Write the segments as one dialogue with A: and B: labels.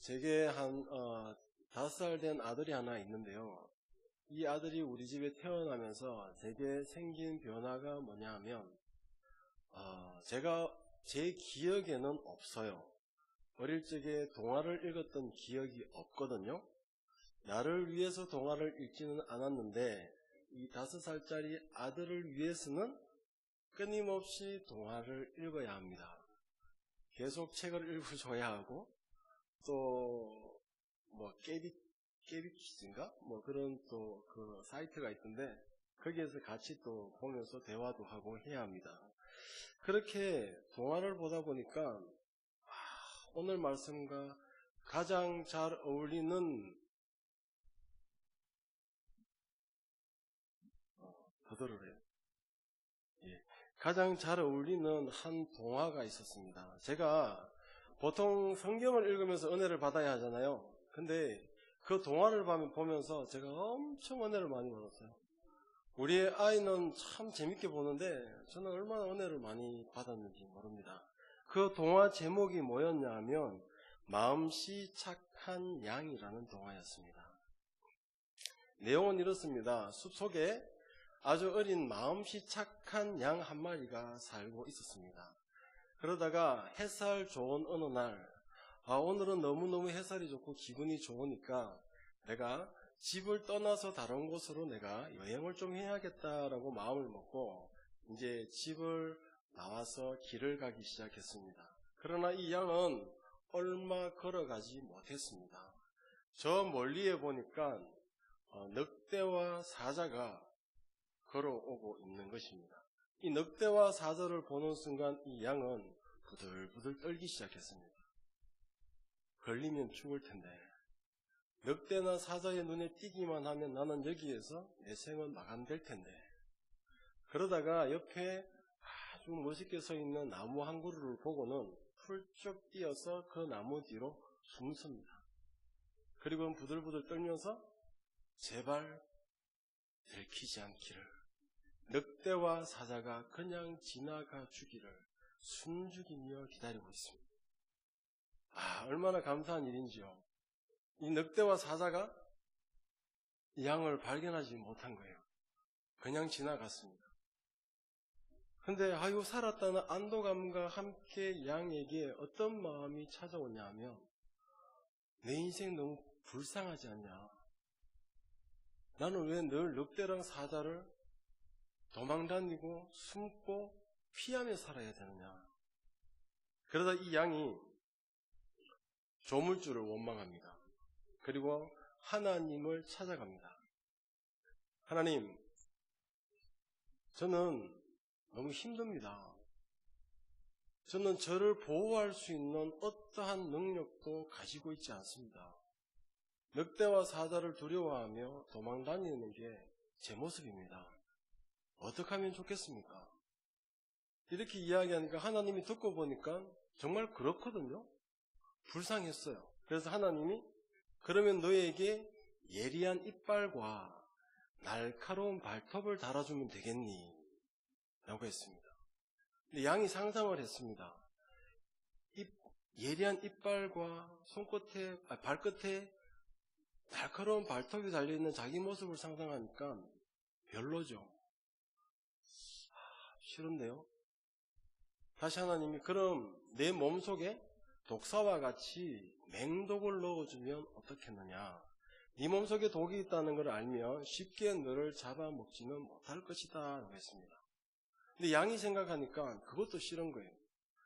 A: 제게 한 5살 된 아들이 하나 있는데요. 이 아들이 우리 집에 태어나면서 제게 생긴 변화가 뭐냐 하면 제가 제 기억에는 없어요. 어릴 적에 동화를 읽었던 기억이 없거든요. 나를 위해서 동화를 읽지는 않았는데 이 5살짜리 아들을 위해서는 끊임없이 동화를 읽어야 합니다. 계속 책을 읽어줘야 하고 또 뭐 깨비퀴즈인가 뭐 그런 또 그 사이트가 있던데 거기에서 같이 또 보면서 대화도 하고 해야 합니다. 그렇게 동화를 보다 보니까 오늘 말씀과 가장 잘 어울리는 가장 잘 어울리는 한 동화가 있었습니다. 제가 보통 성경을 읽으면서 은혜를 받아야 하잖아요. 근데 그 동화를 보면서 제가 엄청 은혜를 많이 받았어요. 우리의 아이는 참 재밌게 보는데 저는 얼마나 은혜를 많이 받았는지 모릅니다. 그 동화 제목이 뭐였냐 하면 마음씨 착한 양이라는 동화였습니다. 내용은 이렇습니다. 숲속에 아주 어린 마음씨 착한 양 한 마리가 살고 있었습니다. 그러다가 햇살 좋은 어느 날 오늘은 너무너무 햇살이 좋고 기분이 좋으니까 내가 집을 떠나서 다른 곳으로 내가 여행을 좀 해야겠다라고 마음을 먹고 이제 집을 나와서 길을 가기 시작했습니다. 그러나 이 양은 얼마 걸어가지 못했습니다. 저 멀리에 보니까 늑대와 사자가 걸어오고 있는 것입니다. 이 늑대와 사자를 보는 순간 이 양은 부들부들 떨기 시작했습니다. 걸리면 죽을 텐데 늑대나 사자의 눈에 띄기만 하면 나는 여기에서 내 생은 마감될 텐데 그러다가 옆에 아주 멋있게 서 있는 나무 한 그루를 보고는 훌쩍 뛰어서 그 나무 뒤로 숨습니다. 그리고 부들부들 떨면서 제발 들키지 않기를 늑대와 사자가 그냥 지나가 주기를 숨죽이며 기다리고 있습니다. 얼마나 감사한 일인지요. 이 늑대와 사자가 이 양을 발견하지 못한 거예요. 그냥 지나갔습니다. 근데 살았다는 안도감과 함께 양에게 어떤 마음이 찾아오냐 하면 내 인생 너무 불쌍하지 않냐. 나는 왜 늘 늑대랑 사자를 도망다니고 숨고 피하며 살아야 되느냐. 그러다 이 양이 조물주를 원망합니다. 그리고 하나님을 찾아갑니다. 하나님, 저는 너무 힘듭니다. 저는 저를 보호할 수 있는 어떠한 능력도 가지고 있지 않습니다. 늑대와 사자를 두려워하며 도망다니는 게 제 모습입니다. 어떻게 하면 좋겠습니까? 이렇게 이야기하니까 하나님이 듣고 보니까 정말 그렇거든요. 불쌍했어요. 그래서 하나님이 그러면 너에게 예리한 이빨과 날카로운 발톱을 달아주면 되겠니? 라고 했습니다. 근데 양이 상상을 했습니다. 예리한 이빨과 발끝에 날카로운 발톱이 달려있는 자기 모습을 상상하니까 별로죠. 싫은데요. 다시 하나님이 그럼 내 몸속에 독사와 같이 맹독을 넣어주면 어떻겠느냐. 네 몸속에 독이 있다는 걸 알면 쉽게 너를 잡아먹지는 못할 것이다 라고 했습니다. 근데 양이 생각하니까 그것도 싫은 거예요.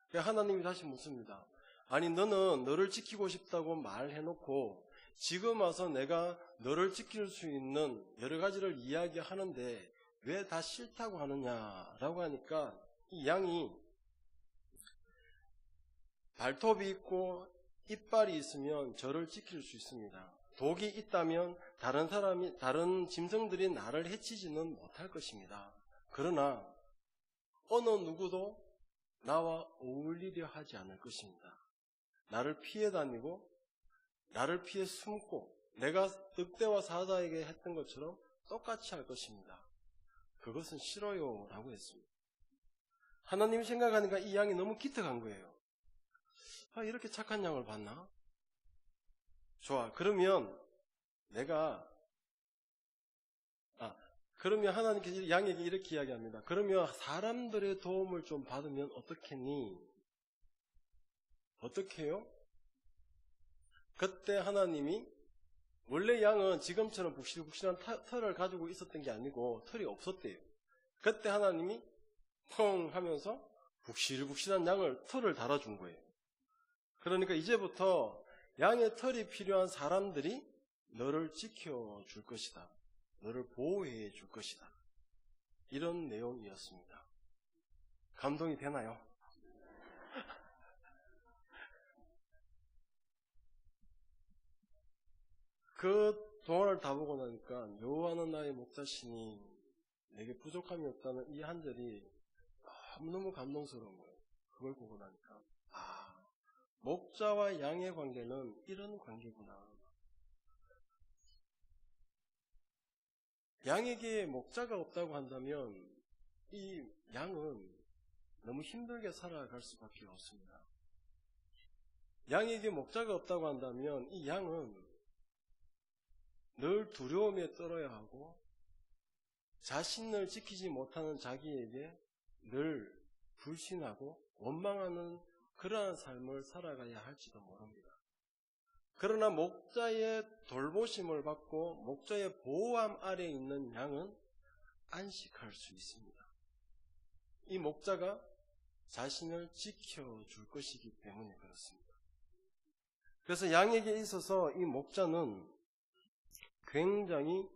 A: 그래서 하나님이 다시 묻습니다. 아니 너는 너를 지키고 싶다고 말해놓고 지금 와서 내가 너를 지킬 수 있는 여러 가지를 이야기하는데 왜 다 싫다고 하느냐라고 하니까 이 양이 발톱이 있고 이빨이 있으면 저를 지킬 수 있습니다. 독이 있다면 다른 짐승들이 나를 해치지는 못할 것입니다. 그러나 어느 누구도 나와 어울리려 하지 않을 것입니다. 나를 피해 다니고 나를 피해 숨고 내가 늑대와 사자에게 했던 것처럼 똑같이 할 것입니다. 그것은 싫어요 라고 했습니다. 하나님 생각하니까 이 양이 너무 기특한 거예요. 이렇게 착한 양을 봤나? 좋아. 그러면 그러면 하나님께서 양에게 이렇게 이야기합니다. 그러면 사람들의 도움을 좀 받으면 어떻겠니? 어떻게 해요? 그때 하나님이, 원래 양은 지금처럼 북실북실한 털을 가지고 있었던 게 아니고 털이 없었대요. 그때 하나님이 펑 하면서 북실북실한 털을 달아준 거예요. 그러니까 이제부터 양의 털이 필요한 사람들이 너를 지켜줄 것이다. 너를 보호해 줄 것이다. 이런 내용이었습니다. 감동이 되나요? 그 동화를 다 보고 나니까 여호와는 나의 목자시니 내게 부족함이 없다는 이 한 절이 너무너무 감동스러운 거예요. 그걸 보고 나니까 목자와 양의 관계는 이런 관계구나. 양에게 목자가 없다고 한다면 이 양은 너무 힘들게 살아갈 수밖에 없습니다. 양에게 목자가 없다고 한다면 이 양은 늘 두려움에 떨어야 하고 자신을 지키지 못하는 자기에게 늘 불신하고 원망하는 그러한 삶을 살아가야 할지도 모릅니다. 그러나 목자의 돌보심을 받고 목자의 보호함 아래에 있는 양은 안식할 수 있습니다. 이 목자가 자신을 지켜줄 것이기 때문에 그렇습니다. 그래서 양에게 있어서 이 목자는 굉장히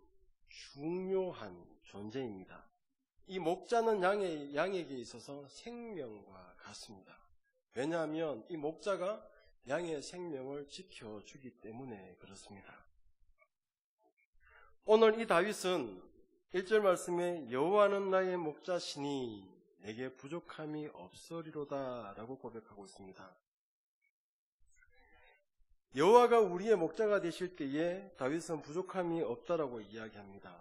A: 중요한 존재입니다. 이 목자는 양에게 있어서 생명과 같습니다. 왜냐하면 이 목자가 양의 생명을 지켜주기 때문에 그렇습니다. 오늘 이 다윗은 1절 말씀에 여호와는 나의 목자시니 내게 부족함이 없으리로다 라고 고백하고 있습니다. 여호와가 우리의 목자가 되실 때에 다윗은 부족함이 없다라고 이야기합니다.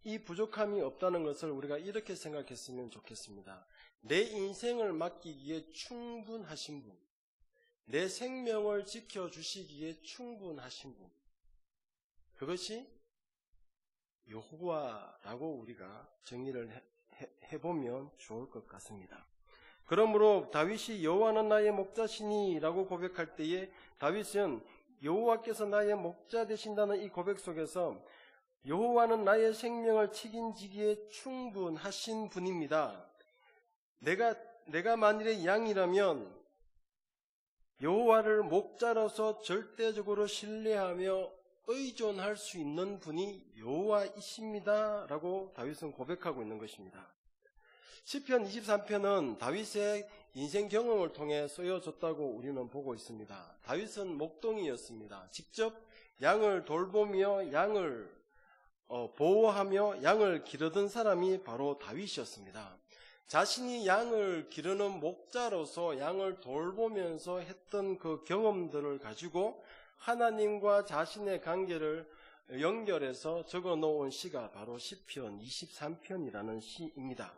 A: 이 부족함이 없다는 것을 우리가 이렇게 생각했으면 좋겠습니다. 내 인생을 맡기기에 충분하신 분, 내 생명을 지켜주시기에 충분하신 분, 그것이 여호와라고 우리가 정의를 해보면 좋을 것 같습니다. 그러므로 다윗이 여호와는 나의 목자시니 라고 고백할 때에 다윗은 여호와께서 나의 목자 되신다는 이 고백 속에서 여호와는 나의 생명을 책임지기에 충분하신 분입니다. 내가 만일에 양이라면 여호와를 목자로서 절대적으로 신뢰하며 의존할 수 있는 분이 여호와이십니다 라고 다윗은 고백하고 있는 것입니다. 시편 23편은 다윗의 인생 경험을 통해 쓰여졌다고 우리는 보고 있습니다. 다윗은 목동이었습니다. 직접 양을 돌보며 양을 보호하며 양을 기르던 사람이 바로 다윗이었습니다. 자신이 양을 기르는 목자로서 양을 돌보면서 했던 그 경험들을 가지고 하나님과 자신의 관계를 연결해서 적어놓은 시가 바로 시편 23편이라는 시입니다.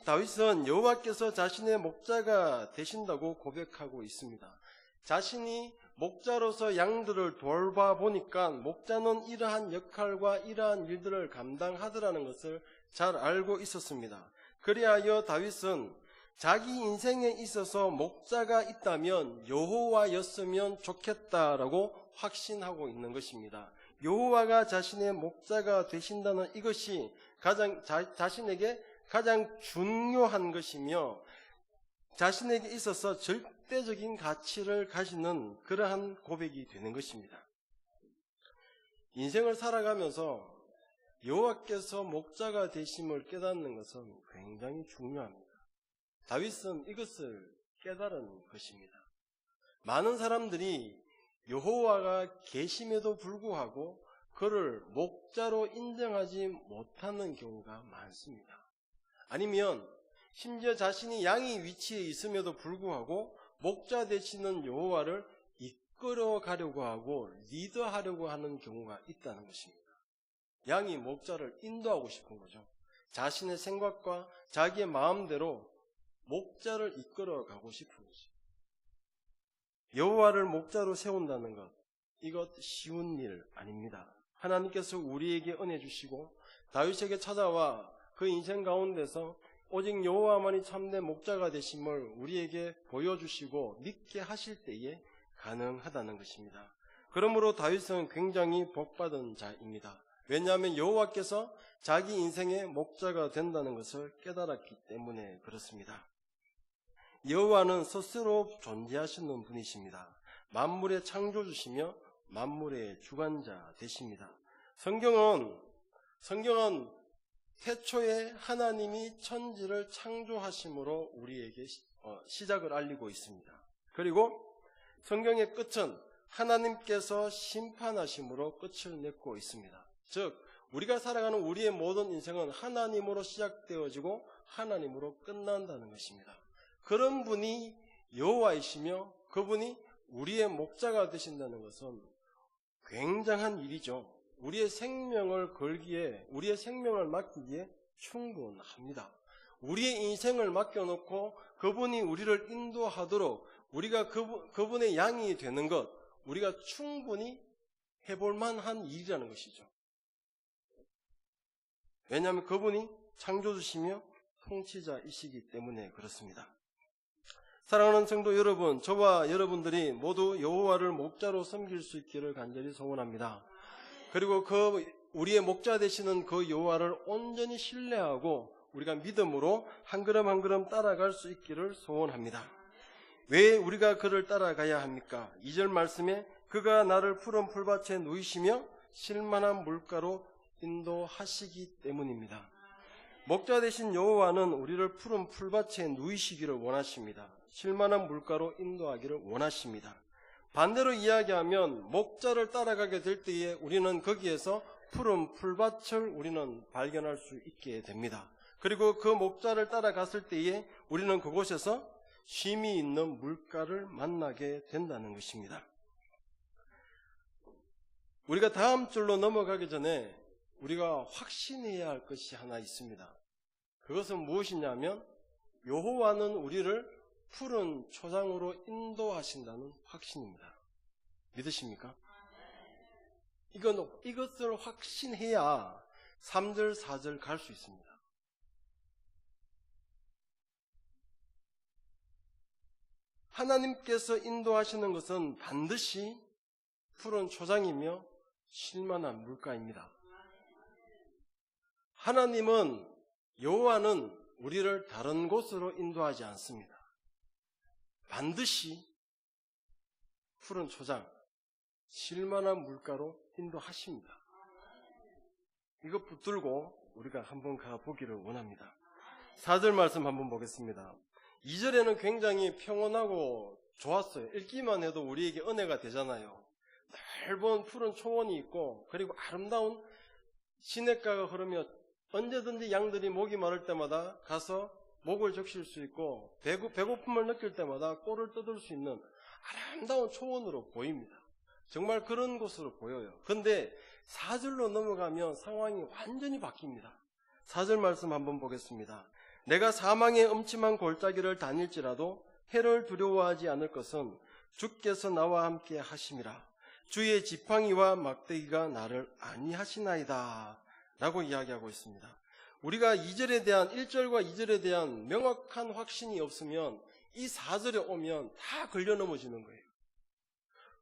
A: 다윗은 여호와께서 자신의 목자가 되신다고 고백하고 있습니다. 자신이 목자로서 양들을 돌봐보니까 목자는 이러한 역할과 이러한 일들을 감당하더라는 것을 잘 알고 있었습니다. 그리하여 다윗은 자기 인생에 있어서 목자가 있다면 여호와였으면 좋겠다라고 확신하고 있는 것입니다. 여호와가 자신의 목자가 되신다는 이것이 자신에게 가장 중요한 것이며 자신에게 있어서 절대적인 가치를 가지는 그러한 고백이 되는 것입니다. 인생을 살아가면서 여호와께서 목자가 되심을 깨닫는 것은 굉장히 중요합니다. 다윗은 이것을 깨달은 것입니다. 많은 사람들이 여호와가 계심에도 불구하고 그를 목자로 인정하지 못하는 경우가 많습니다. 아니면 심지어 자신이 양의 위치에 있음에도 불구하고 목자 되시는 여호와를 이끌어 가려고 하고 리더하려고 하는 경우가 있다는 것입니다. 양이 목자를 인도하고 싶은 거죠. 자신의 생각과 자기의 마음대로 목자를 이끌어 가고 싶은 거죠. 여호와를 목자로 세운다는 것, 이것 쉬운 일 아닙니다. 하나님께서 우리에게 은혜 주시고 다윗에게 찾아와 그 인생 가운데서 오직 여호와만이 참된 목자가 되심을 우리에게 보여주시고 믿게 하실 때에 가능하다는 것입니다. 그러므로 다윗은 굉장히 복받은 자입니다. 왜냐하면 여호와께서 자기 인생의 목자가 된다는 것을 깨달았기 때문에 그렇습니다. 여호와는 스스로 존재하시는 분이십니다. 만물의 창조주시며 만물의 주관자 되십니다. 성경은 태초에 하나님이 천지를 창조하심으로 우리에게 시작을 알리고 있습니다. 그리고 성경의 끝은 하나님께서 심판하심으로 끝을 맺고 있습니다. 즉 우리가 살아가는 우리의 모든 인생은 하나님으로 시작되어지고 하나님으로 끝난다는 것입니다. 그런 분이 여호와이시며 그분이 우리의 목자가 되신다는 것은 굉장한 일이죠. 우리의 생명을 걸기에, 우리의 생명을 맡기기에 충분합니다. 우리의 인생을 맡겨놓고 그분이 우리를 인도하도록 우리가 그분의 양이 되는 것, 우리가 충분히 해볼 만한 일이라는 것이죠. 왜냐하면 그분이 창조주시며 통치자이시기 때문에 그렇습니다. 사랑하는 성도 여러분, 저와 여러분들이 모두 여호와를 목자로 섬길 수 있기를 간절히 소원합니다. 그리고 우리의 목자 되시는 그 여호와를 온전히 신뢰하고 우리가 믿음으로 한 걸음 한 걸음 따라갈 수 있기를 소원합니다. 왜 우리가 그를 따라가야 합니까? 2절 말씀에 그가 나를 푸른 풀밭에 누이시며 쉴만한 물가로 인도하시기 때문입니다. 목자 되신 여호와는 우리를 푸른 풀밭에 누이시기를 원하십니다. 쉴만한 물가로 인도하기를 원하십니다. 반대로 이야기하면 목자를 따라가게 될 때에 우리는 거기에서 푸른 풀밭을 우리는 발견할 수 있게 됩니다. 그리고 그 목자를 따라갔을 때에 우리는 그곳에서 쉼이 있는 물가를 만나게 된다는 것입니다. 우리가 다음 줄로 넘어가기 전에 우리가 확신해야 할 것이 하나 있습니다. 그것은 무엇이냐면 여호와는 우리를 푸른 초장으로 인도하신다는 확신입니다. 믿으십니까? 이것을 확신해야 3절, 4절 갈 수 있습니다. 하나님께서 인도하시는 것은 반드시 푸른 초장이며 쉴만한 물가입니다. 여호와는 우리를 다른 곳으로 인도하지 않습니다. 반드시 푸른 초장, 쉴만한 물가로 인도하십니다. 이것 붙들고 우리가 한번 가보기를 원합니다. 4절 말씀 한번 보겠습니다. 2절에는 굉장히 평온하고 좋았어요. 읽기만 해도 우리에게 은혜가 되잖아요. 넓은 푸른 초원이 있고 그리고 아름다운 시냇가가 흐르며 언제든지 양들이 목이 마를 때마다 가서 목을 적실 수 있고 배고픔을 느낄 때마다 꼴을 뜯을 수 있는 아름다운 초원으로 보입니다. 정말 그런 곳으로 보여요. 그런데 4절로 넘어가면 상황이 완전히 바뀝니다. 4절 말씀 한번 보겠습니다. 내가 사망의 음침한 골짜기를 다닐지라도 해를 두려워하지 않을 것은 주께서 나와 함께 하심이라. 주의 지팡이와 막대기가 나를 안위하시나이다 라고 이야기하고 있습니다. 우리가 1절과 2절에 대한 명확한 확신이 없으면 이 4절에 오면 다 걸려 넘어지는 거예요.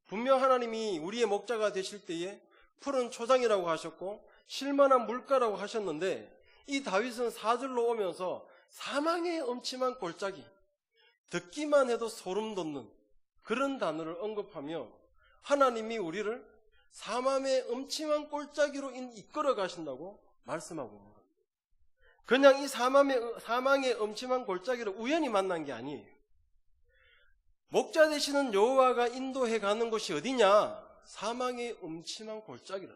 A: 분명 하나님이 우리의 목자가 되실 때에 푸른 초장이라고 하셨고 쉴만한 물가라고 하셨는데 이 다윗은 4절로 오면서 사망의 음침한 골짜기, 듣기만 해도 소름 돋는 그런 단어를 언급하며 하나님이 우리를 사망의 음침한 골짜기로 이끌어 가신다고 말씀하고 있는 겁니다. 그냥 이 사망의 음침한 골짜기를 우연히 만난 게 아니에요. 목자 되시는 여호와가 인도해 가는 곳이 어디냐? 사망의 음침한 골짜기라.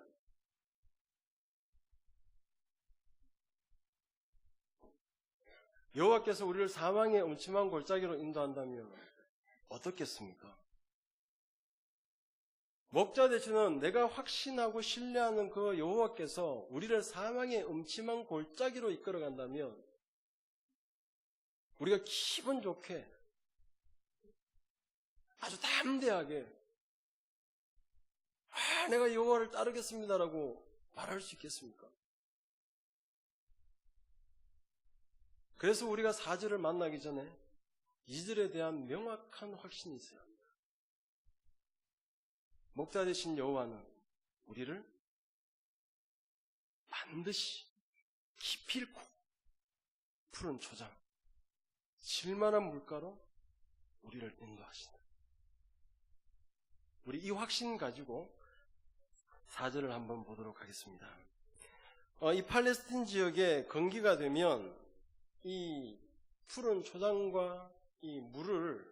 A: 여호와께서 우리를 사망의 음침한 골짜기로 인도한다면 어떻겠습니까? 목자 되시는 내가 확신하고 신뢰하는 그 여호와께서 우리를 사망의 음침한 골짜기로 이끌어간다면 우리가 기분 좋게 아주 담대하게 내가 여호와를 따르겠습니다라고 말할 수 있겠습니까? 그래서 우리가 4절을 만나기 전에 2절에 대한 명확한 확신이 있어야 합니다. 목자 되신 여호와는 우리를 반드시 기필코 푸른 초장, 쉴만한 물가로 우리를 인도하신다. 우리 이 확신 가지고 4절을 한번 보도록 하겠습니다. 이 팔레스틴 지역에 건기가 되면 이 푸른 초장과 이 물을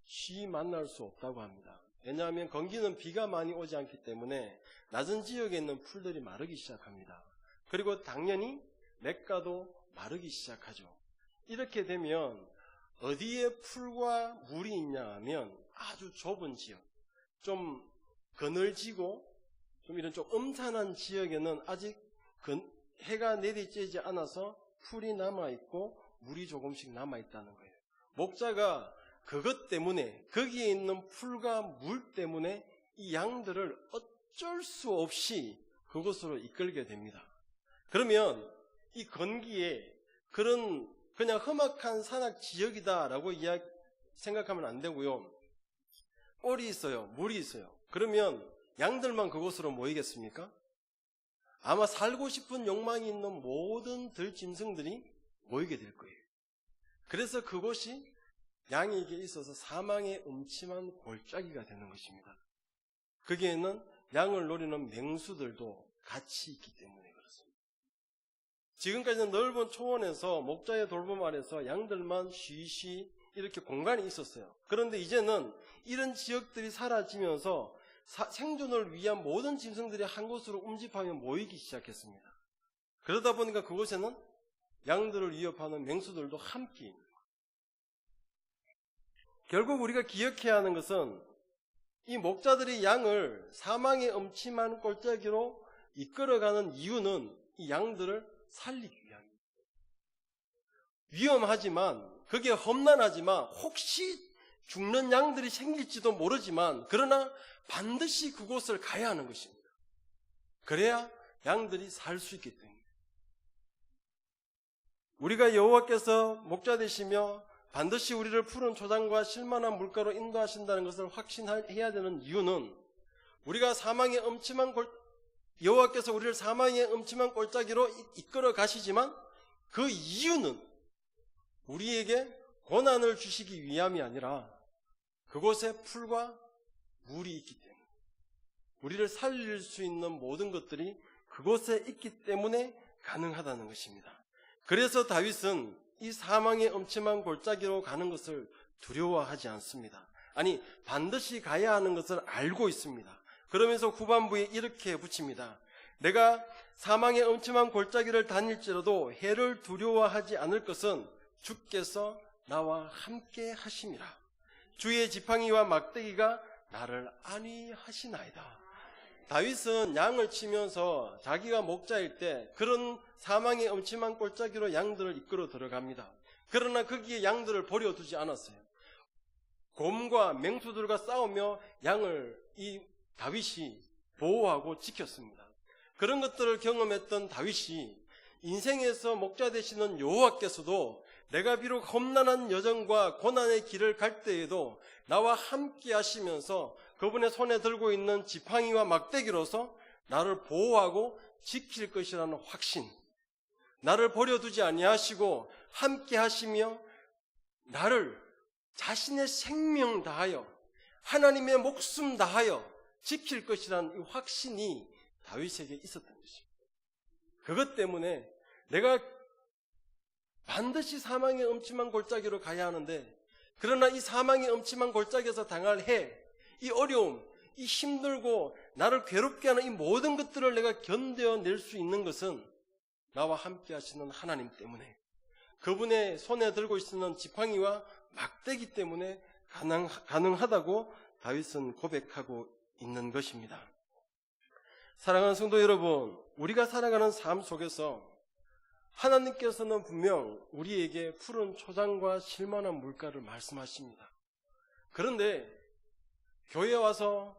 A: 쉬이 만날 수 없다고 합니다. 왜냐하면 건기는 비가 많이 오지 않기 때문에 낮은 지역에 있는 풀들이 마르기 시작합니다. 그리고 당연히 냇가도 마르기 시작하죠. 이렇게 되면 어디에 풀과 물이 있냐 하면 아주 좁은 지역, 좀 그늘지고 좀 이런 좀 음산한 지역에는 아직 해가 내리쬐지 않아서 풀이 남아있고 물이 조금씩 남아있다는 거예요. 목자가 그것 때문에 거기에 있는 풀과 물 때문에 이 양들을 어쩔 수 없이 그곳으로 이끌게 됩니다. 그러면 이 건기에 그냥 험악한 산악 지역이다라고 생각하면 안 되고요. 꼴이 있어요. 물이 있어요. 그러면 양들만 그곳으로 모이겠습니까? 아마 살고 싶은 욕망이 있는 모든 들짐승들이 모이게 될 거예요. 그래서 그곳이 양에게 있어서 사망의 음침한 골짜기가 되는 것입니다. 거기에는 양을 노리는 맹수들도 같이 있기 때문에 그렇습니다. 지금까지는 넓은 초원에서 목자의 돌봄 아래서 양들만 쉬쉬 이렇게 공간이 있었어요. 그런데 이제는 이런 지역들이 사라지면서 생존을 위한 모든 짐승들이 한 곳으로 움집하며 모이기 시작했습니다. 그러다 보니까 그곳에는 양들을 위협하는 맹수들도 함께 있는 거예요. 결국 우리가 기억해야 하는 것은 이 목자들이 양을 사망의 음침한 골짜기로 이끌어가는 이유는 이 양들을 살리기 위함입니다. 위험하지만 그게 험난하지만 혹시 죽는 양들이 생길지도 모르지만 그러나 반드시 그곳을 가야 하는 것입니다. 그래야 양들이 살 수 있기 때문에 우리가 여호와께서 목자 되시며 반드시 우리를 푸른 초장과 쉴만한 물가로 인도하신다는 것을 확신해야 되는 이유는 우리가 여호와께서 우리를 사망의 음침한 골짜기로 이끌어 가시지만 그 이유는 우리에게 고난을 주시기 위함이 아니라 그곳에 풀과 물이 있기 때문에 우리를 살릴 수 있는 모든 것들이 그곳에 있기 때문에 가능하다는 것입니다. 그래서 다윗은 이 사망의 음침한 골짜기로 가는 것을 두려워하지 않습니다. 아니, 반드시 가야 하는 것을 알고 있습니다. 그러면서 후반부에 이렇게 붙입니다. 내가 사망의 음침한 골짜기를 다닐지라도 해를 두려워하지 않을 것은 주께서 나와 함께 하심이라. 주의 지팡이와 막대기가 나를 안위하시나이다. 다윗은 양을 치면서 자기가 목자일 때 그런 사망의 음침한 골짜기로 양들을 이끌어 들어갑니다. 그러나 거기에 양들을 버려두지 않았어요. 곰과 맹수들과 싸우며 양을 이 다윗이 보호하고 지켰습니다. 그런 것들을 경험했던 다윗이 인생에서 목자 되시는 여호와께서도 내가 비록 험난한 여정과 고난의 길을 갈 때에도 나와 함께 하시면서 그분의 손에 들고 있는 지팡이와 막대기로서 나를 보호하고 지킬 것이라는 확신, 나를 버려두지 아니하시고 함께 하시며 나를 자신의 생명 다하여 하나님의 목숨 다하여 지킬 것이라는 이 확신이 다윗에게 있었던 것입니다. 그것 때문에 내가 반드시 사망의 음침한 골짜기로 가야 하는데 그러나 이 사망의 음침한 골짜기에서 당할 이 어려움, 이 힘들고 나를 괴롭게 하는 이 모든 것들을 내가 견뎌낼 수 있는 것은 나와 함께 하시는 하나님 때문에 그분의 손에 들고 있는 지팡이와 막대기 때문에 가능하다고 다윗은 고백하고 있는 것입니다. 사랑하는 성도 여러분, 우리가 살아가는 삶 속에서 하나님께서는 분명 우리에게 푸른 초장과 쉴만한 물가를 말씀하십니다. 그런데 교회에 와서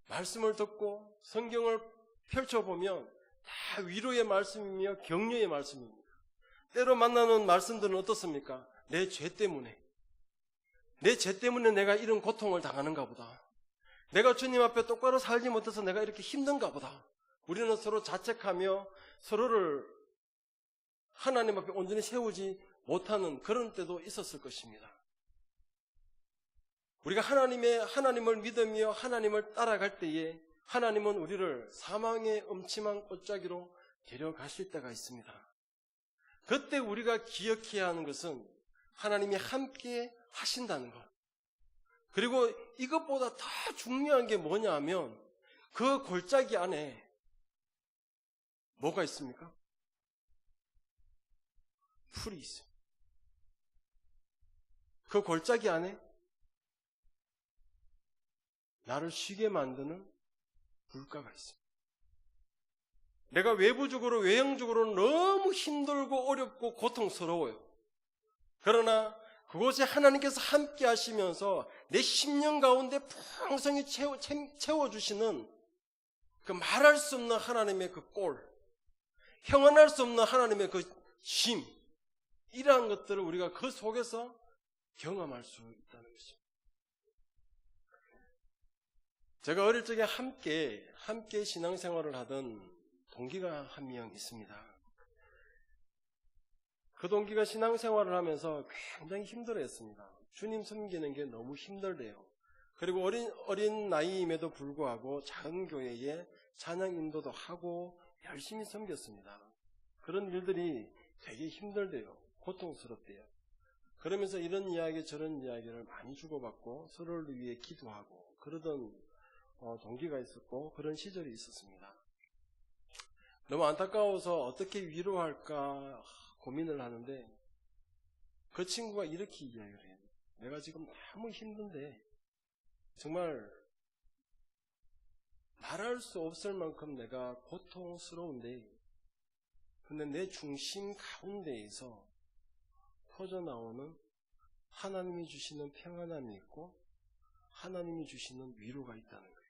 A: 말씀을 듣고 성경을 펼쳐보면 다 위로의 말씀이며 격려의 말씀입니다. 때로 만나는 말씀들은 어떻습니까? 내 죄 때문에 내가 이런 고통을 당하는가 보다. 내가 주님 앞에 똑바로 살지 못해서 내가 이렇게 힘든가 보다. 우리는 서로 자책하며 서로를 하나님 앞에 온전히 세우지 못하는 그런 때도 있었을 것입니다. 우리가 하나님을 믿으며 하나님을 따라갈 때에 하나님은 우리를 사망의 음침한 골짜기로 데려가실 때가 있습니다. 그때 우리가 기억해야 하는 것은 하나님이 함께 하신다는 것. 그리고 이것보다 더 중요한 게 뭐냐 하면 그 골짜기 안에 뭐가 있습니까? 풀이 있어요. 그 골짜기 안에 나를 쉬게 만드는 물가가 있습니다. 내가 외부적으로 외형적으로 너무 힘들고 어렵고 고통스러워요. 그러나 그곳에 하나님께서 함께 하시면서 내 심령 가운데 풍성히 채워주시는 그 말할 수 없는 하나님의 그 꼴, 형언할 수 없는 하나님의 그 심, 이러한 것들을 우리가 그 속에서 경험할 수 있다는 것입니다. 제가 어릴 적에 함께 신앙생활을 하던 동기가 한 명 있습니다. 그 동기가 신앙생활을 하면서 굉장히 힘들어했습니다. 주님 섬기는 게 너무 힘들대요. 그리고 어린 나이임에도 불구하고 작은 교회에 찬양 인도도 하고 열심히 섬겼습니다. 그런 일들이 되게 힘들대요. 고통스럽대요. 그러면서 이런 이야기 저런 이야기를 많이 주고받고 서로를 위해 기도하고 그러던 동기가 있었고 그런 시절이 있었습니다. 너무 안타까워서 어떻게 위로할까 고민을 하는데 그 친구가 이렇게 이야기를 해요. 내가 지금 너무 힘든데 정말 말할 수 없을 만큼 내가 고통스러운데 근데 내 중심 가운데에서 터져나오는 하나님이 주시는 평안함이 있고 하나님이 주시는 위로가 있다는 거예요.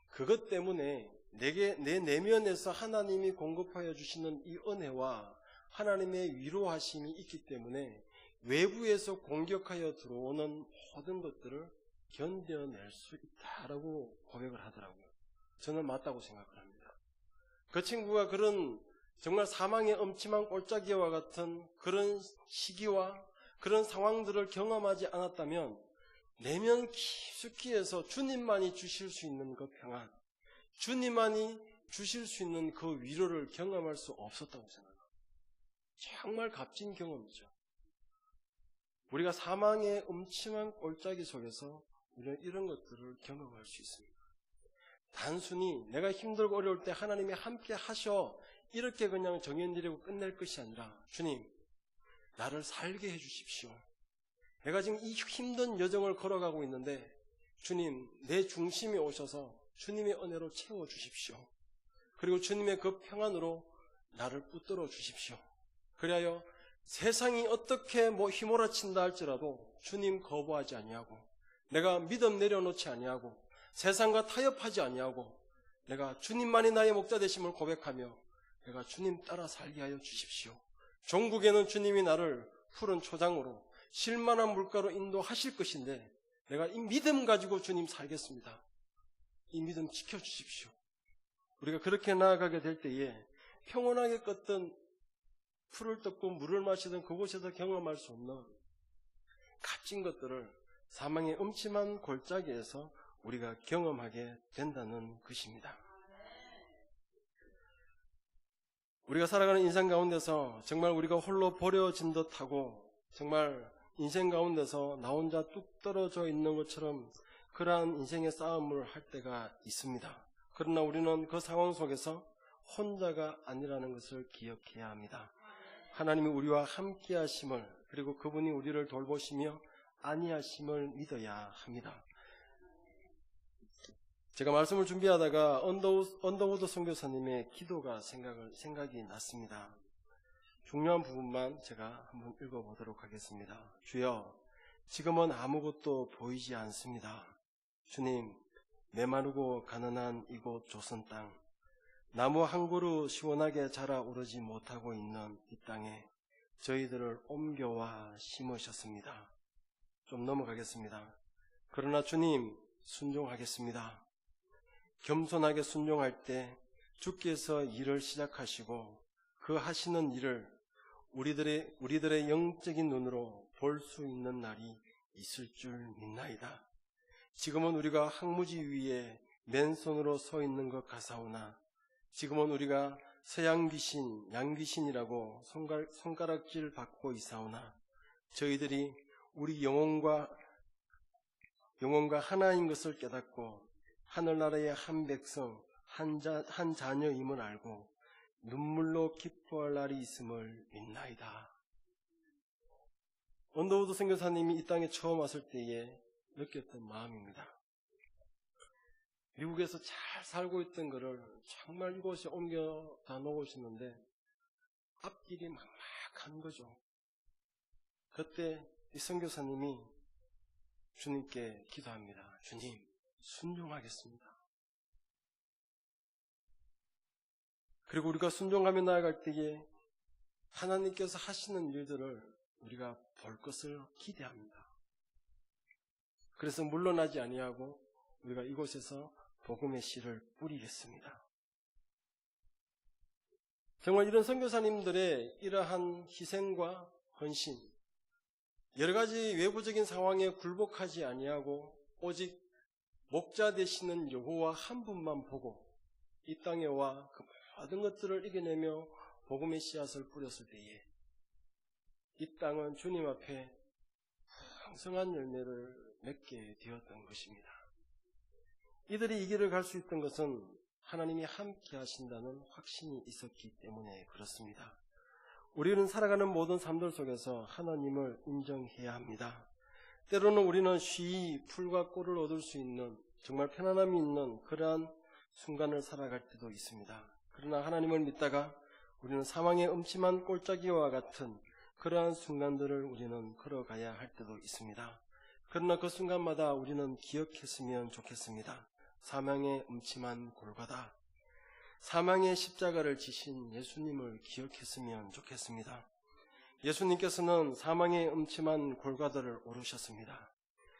A: 그것 때문에 내 내면에서 하나님이 공급하여 주시는 이 은혜와 하나님의 위로하심이 있기 때문에 외부에서 공격하여 들어오는 모든 것들을 견뎌낼 수 있다라고 고백을 하더라고요. 저는 맞다고 생각을 합니다. 그 친구가 그런 정말 사망의 엄침한 골짜기와 같은 그런 시기와 그런 상황들을 경험하지 않았다면 내면 깊숙이에서 주님만이 주실 수 있는 그 평안, 주님만이 주실 수 있는 그 위로를 경험할 수 없었다고 생각합니다. 정말 값진 경험이죠. 우리가 사망의 음침한 골짜기 속에서 우리는 이런 것들을 경험할 수 있습니다. 단순히 내가 힘들고 어려울 때 하나님이 함께 하셔 이렇게 그냥 정해내리고 끝낼 것이 아니라 주님, 나를 살게 해주십시오. 내가 지금 이 힘든 여정을 걸어가고 있는데 주님, 내 중심에 오셔서 주님의 은혜로 채워주십시오. 그리고 주님의 그 평안으로 나를 붙들어 주십시오. 그리하여 세상이 어떻게 휘몰아친다 할지라도 주님 거부하지 아니하고 내가 믿음 내려놓지 아니하고 세상과 타협하지 아니하고 내가 주님만이 나의 목자 되심을 고백하며 내가 주님 따라 살게 하여 주십시오. 종국에는 주님이 나를 푸른 초장으로 실만한 물가로 인도하실 것인데 내가 이 믿음 가지고 주님 살겠습니다. 이 믿음 지켜주십시오. 우리가 그렇게 나아가게 될 때에 평온하게 걷던 풀을 뜯고 물을 마시던 그곳에서 경험할 수 없는 값진 것들을 사망의 음침한 골짜기에서 우리가 경험하게 된다는 것입니다. 우리가 살아가는 인생 가운데서 정말 우리가 홀로 버려진 듯하고 정말 인생 가운데서 나 혼자 뚝 떨어져 있는 것처럼 그러한 인생의 싸움을 할 때가 있습니다. 그러나 우리는 그 상황 속에서 혼자가 아니라는 것을 기억해야 합니다. 하나님이 우리와 함께 하심을 그리고 그분이 우리를 돌보시며 안위하심을 믿어야 합니다. 제가 말씀을 준비하다가 언더우드 선교사님의 기도가 생각이 났습니다. 중요한 부분만 제가 한번 읽어보도록 하겠습니다. 주여, 지금은 아무것도 보이지 않습니다. 주님, 메마르고 가난한 이곳 조선 땅, 나무 한 그루 시원하게 자라오르지 못하고 있는 이 땅에 저희들을 옮겨와 심으셨습니다. 좀 넘어가겠습니다. 그러나 주님, 순종하겠습니다. 겸손하게 순종할 때 주께서 일을 시작하시고 그 하시는 일을 우리들의 영적인 눈으로 볼 수 있는 날이 있을 줄 믿나이다. 지금은 우리가 항무지 위에 맨손으로 서 있는 것 같사오나 지금은 우리가 서양 귀신, 양귀신이라고 손가락질 받고 있사오나 저희들이 우리 영혼과 하나인 것을 깨닫고 하늘나라의 한 백성, 한 자녀임을 알고 눈물로 기뻐할 날이 있음을 믿나이다. 언더우드 선교사님이 이 땅에 처음 왔을 때에 느꼈던 마음입니다. 미국에서 잘 살고 있던 것을 정말 이곳에 옮겨다 놓으시는데 앞길이 막막한 거죠. 그때 이 선교사님이 주님께 기도합니다. 주님, 순종하겠습니다. 그리고 우리가 순종하며 나아갈 때에 하나님께서 하시는 일들을 우리가 볼 것을 기대합니다. 그래서 물러나지 아니하고 우리가 이곳에서 복음의 씨를 뿌리겠습니다. 정말 이런 선교사님들의 이러한 희생과 헌신, 여러 가지 외부적인 상황에 굴복하지 아니하고 오직 목자 되시는 여호와 한 분만 보고 이 땅에 와 그 모든 것들을 이겨내며 복음의 씨앗을 뿌렸을 때에 이 땅은 주님 앞에 풍성한 열매를 맺게 되었던 것입니다. 이들이 이 길을 갈 수 있던 것은 하나님이 함께 하신다는 확신이 있었기 때문에 그렇습니다. 우리는 살아가는 모든 삶들 속에서 하나님을 인정해야 합니다. 때로는 우리는 쉬이 풀과 꿀을 얻을 수 있는 정말 편안함이 있는 그러한 순간을 살아갈 때도 있습니다. 그러나 하나님을 믿다가 우리는 사망의 음침한 꼴짜기와 같은 그러한 순간들을 우리는 걸어가야 할 때도 있습니다. 그러나 그 순간마다 우리는 기억했으면 좋겠습니다. 사망의 음침한 골고다, 사망의 십자가를 지신 예수님을 기억했으면 좋겠습니다. 예수님께서는 사망의 음침한 골고다를 오르셨습니다.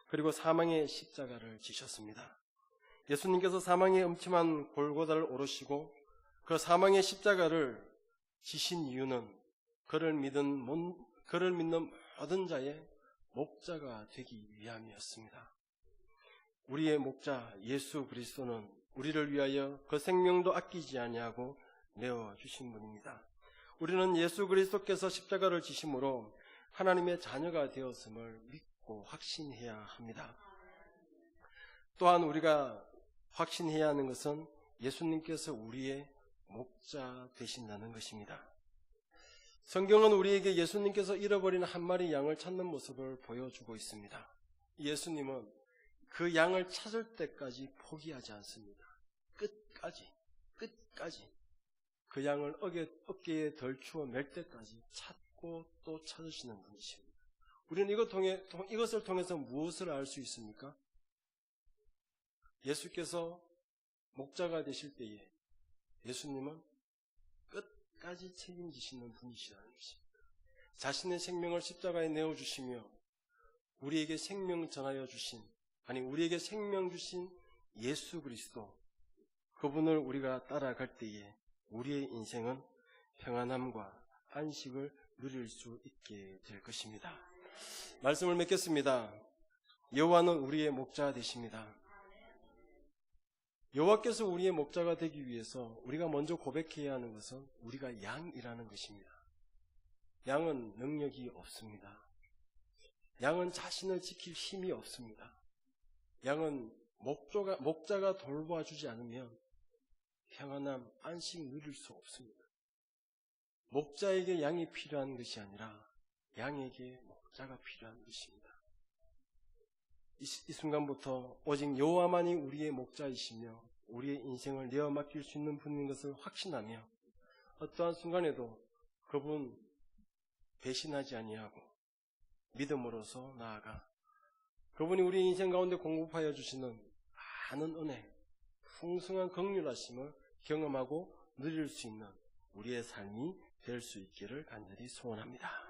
A: 그리고 사망의 십자가를 지셨습니다. 예수님께서 사망의 음침한 골고다를 오르시고 그 사망의 십자가를 지신 이유는 그를 믿는 모든 자의 목자가 되기 위함이었습니다. 우리의 목자 예수 그리스도는 우리를 위하여 그 생명도 아끼지 아니하고 내어주신 분입니다. 우리는 예수 그리스도께서 십자가를 지심으로 하나님의 자녀가 되었음을 믿고 확신해야 합니다. 또한 우리가 확신해야 하는 것은 예수님께서 우리의 목자 되신다는 것입니다. 성경은 우리에게 예수님께서 잃어버린 한 마리 양을 찾는 모습을 보여주고 있습니다. 예수님은 그 양을 찾을 때까지 포기하지 않습니다. 끝까지 그 양을 어깨에 덜추어 맬 때까지 찾고 또 찾으시는 분이십니다. 우리는 이것을 통해서 무엇을 알 수 있습니까? 예수께서 목자가 되실 때에 예수님은 끝까지 책임지시는 분이시라는 것입니다. 자신의 생명을 십자가에 내어주시며 우리에게 생명 전하여 주신, 우리에게 생명 주신 예수 그리스도, 그분을 우리가 따라갈 때에 우리의 인생은 평안함과 안식을 누릴 수 있게 될 것입니다. 말씀을 맺겠습니다. 여호와는 우리의 목자 되십니다. 여호와께서 우리의 목자가 되기 위해서 우리가 먼저 고백해야 하는 것은 우리가 양이라는 것입니다. 양은 능력이 없습니다. 양은 자신을 지킬 힘이 없습니다. 양은 목자가 돌봐주지 않으면 평안함, 안식 누릴 수 없습니다. 목자에게 양이 필요한 것이 아니라 양에게 목자가 필요한 것입니다. 이 순간부터 오직 여호와만이 우리의 목자이시며 우리의 인생을 내어 맡길 수 있는 분인 것을 확신하며 어떠한 순간에도 그분 배신하지 아니하고 믿음으로서 나아가 그분이 우리 인생 가운데 공급하여 주시는 많은 은혜, 풍성한 긍휼하심을 경험하고 누릴 수 있는 우리의 삶이 될 수 있기를 간절히 소원합니다.